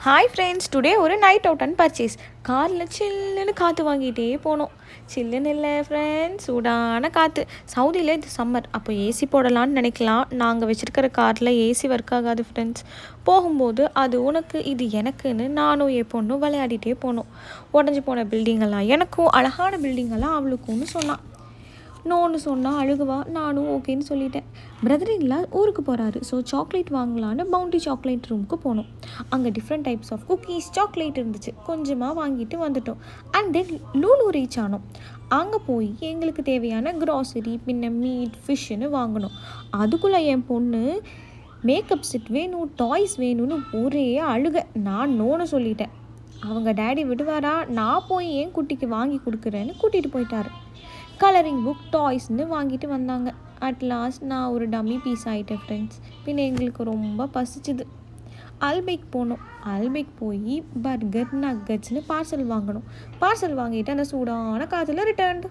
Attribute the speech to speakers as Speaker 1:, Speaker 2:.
Speaker 1: Hi friends, today ஒரு night out and purchase. காரில் சில்லுன்னு காற்று வாங்கிட்டே போனோம். சில்லுன்னு இல்லை ஃப்ரெண்ட்ஸ், சூடான காற்று. சவுதியில் இது சம்மர், அப்போ ஏசி போடலான்னு நினைக்கலாம். நாங்கள் வச்சுருக்கிற காரில் ஏசி ஒர்க் ஆகாது ஃப்ரெண்ட்ஸ். போகும்போது அது உனக்கு இது எனக்குன்னு நானும் என் பொண்ணும் விளையாடிட்டே போனோம். உடஞ்சி போன பில்டிங்கெல்லாம் எனக்கும், அழகான பில்டிங்கெல்லாம் அவளுக்கும்னு சொன்னான். நோன்னு சொன்னால் அழுகுவா. நானும் ஓகேன்னு சொல்லிட்டேன். பிரதர்-இன்-லா ஊருக்கு போகிறாரு, ஸோ சாக்லேட் வாங்கலான்னு பவுண்டி சாக்லேட் ரூமுக்கு போனோம். அங்கே different types of cookies, chocolate இருந்துச்சு. கொஞ்சமாக வாங்கிட்டு வந்துட்டோம். அண்ட் தென் லூலு ரீச் ஆனோம். அங்கே போய் எங்களுக்கு தேவையான க்ராசரி, பின்ன மீட், ஃபிஷ்ஷுன்னு வாங்கினோம். அதுக்குள்ளே என் பொண்ணு மேக்கப் செட் வேணும், டாய்ஸ் வேணும்னு ஒரே அழுக. நான் நோன்னு சொல்லிட்டேன். அவங்க டேடி விடுவாரா, நான் போய் என் குட்டிக்கு வாங்கி கொடுக்குறேன்னு கூட்டிகிட்டு போயிட்டாரு. கலரிங் புக், டாய்ஸ்ன்னு வாங்கிட்டு வந்தாங்க. அட் லாஸ்ட் நான் ஒரு டம்மி பீஸ் ஆகிட்டேன் ஃப்ரெண்ட்ஸ். பின்ன எங்களுக்கு ரொம்ப பசிச்சுது. அல்பைக் போனோம். அல்பைக் போய் பர்கர், நக்கட்ஸ்னு பார்சல் வாங்கினோம். பார்சல் வாங்கிட்டு அந்த சூடான காற்றுல ரிட்டர்ன்.